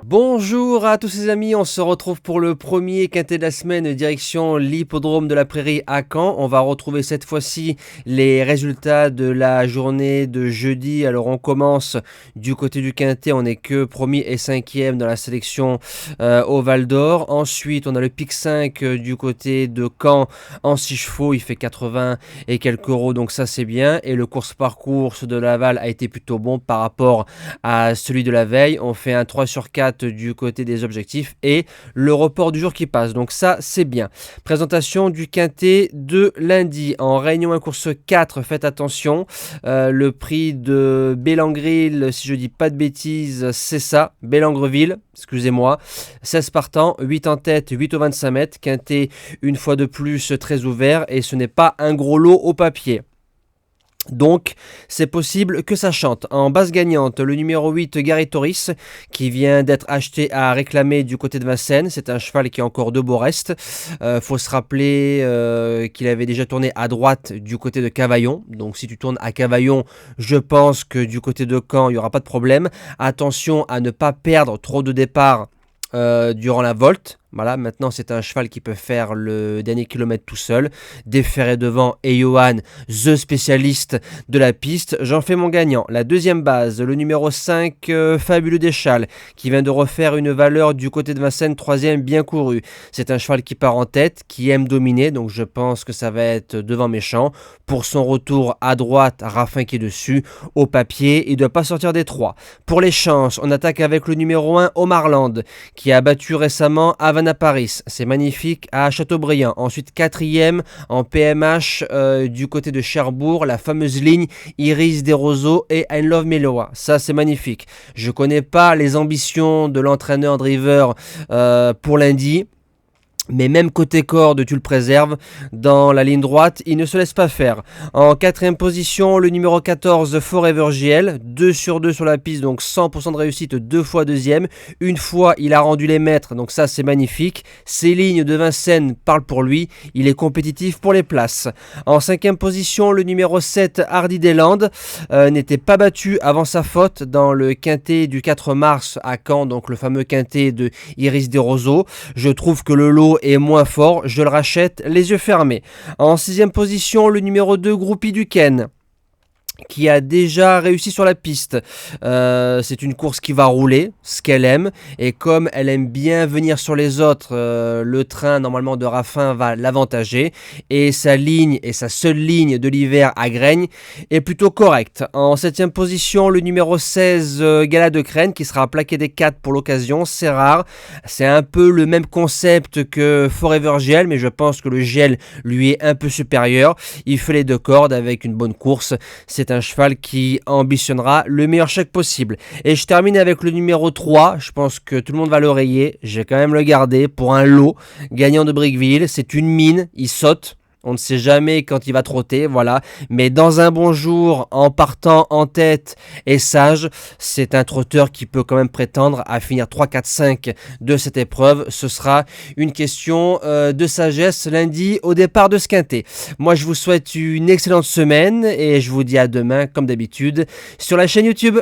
Bonjour à tous les amis, on se retrouve pour le premier quintet de la semaine direction l'hippodrome de la Prairie à Caen. On va retrouver cette fois-ci les résultats de la journée de jeudi. Alors on commence du côté du quintet, on n'est que premier et cinquième dans la sélection au Val d'Or. Ensuite on a le pic 5 du côté de Caen en 6 chevaux, il fait 80 et quelques euros, donc ça c'est bien. Et le course-parcours de Laval a été plutôt bon par rapport à celui de la veille. On fait un 3 sur 4 du côté des objectifs et le report du jour qui passe, donc ça c'est bien. Présentation du quintet de lundi en Réunion 1 course 4, faites attention, le prix de Bélangreville, si je dis pas de bêtises, c'est ça, Bélangreville, excusez-moi, 16 partants, 8 en tête, 8 au 25 mètres, quintet une fois de plus très ouvert et ce n'est pas un gros lot au papier. Donc, c'est possible que ça chante. En base gagnante, le numéro 8, Gary Toris, qui vient d'être acheté à réclamer du côté de Vincennes. C'est un cheval qui a encore de beaux restes. Faut se rappeler qu'il avait déjà tourné à droite du côté de Cavaillon. Donc, si tu tournes à Cavaillon, je pense que du côté de Caen, il n'y aura pas de problème. Attention à ne pas perdre trop de départ durant la volte. Voilà, maintenant c'est un cheval qui peut faire le dernier kilomètre tout seul. Déféré devant et Johan, the spécialiste de la piste. J'en fais mon gagnant. La deuxième base, le numéro 5, Fabuleux Deschal, qui vient de refaire une valeur du côté de Vincennes, troisième bien couru. C'est un cheval qui part en tête, qui aime dominer, donc je pense que ça va être devant méchant. Pour son retour à droite, Raffin qui est dessus. Au papier, il ne doit pas sortir des 3. Pour les chances, on attaque avec le numéro 1, Omarland, qui a battu récemment Havana Paris, c'est magnifique, à Châteaubriand. Ensuite, quatrième en PMH du côté de Cherbourg, la fameuse ligne Iris des Roseaux et I Love Meloa. Ça, c'est magnifique. Je connais pas les ambitions de l'entraîneur driver pour lundi. Mais même côté corde, tu le préserves. Dans la ligne droite, il ne se laisse pas faire. En quatrième position, le numéro 14, Forever GL. 2 sur 2 sur la piste, donc 100% de réussite, 2 fois deuxième. Une fois, il a rendu les mètres, donc ça c'est magnifique. Ses lignes de Vincennes parlent pour lui. Il est compétitif pour les places. En cinquième position, le numéro 7, Hardy Deslandes, n'était pas battu avant sa faute dans le quintet du 4 mars à Caen, donc le fameux quintet de Iris des Roseaux. Je trouve que le lot est moins fort, je le rachète les yeux fermés. En sixième position, le numéro 2, Groupie Duquesne, qui a déjà réussi sur la piste. C'est une course qui va rouler, ce qu'elle aime, et comme elle aime bien venir sur les autres, le train normalement de Raffin va l'avantager, et sa ligne, et sa seule ligne de l'hiver à Graigne, est plutôt correcte. En 7ème position, le numéro 16, Gala de Crène, qui sera plaqué des 4 pour l'occasion, c'est rare, c'est un peu le même concept que Forever GL, mais je pense que le GL lui est un peu supérieur. Il fait les 2 cordes avec une bonne course, c'est un cheval qui ambitionnera le meilleur chèque possible. Et je termine avec le numéro 3, je pense que tout le monde va le rayer, je vais quand même le garder pour un lot, gagnant de Briqueville, c'est une mine, il saute. On ne sait jamais quand il va trotter, voilà. Mais dans un bon jour, en partant en tête et sage, c'est un trotteur qui peut quand même prétendre à finir 3, 4, 5 de cette épreuve. Ce sera une question de sagesse lundi au départ de ce quintet. Moi, je vous souhaite une excellente semaine et je vous dis à demain, comme d'habitude, sur la chaîne YouTube.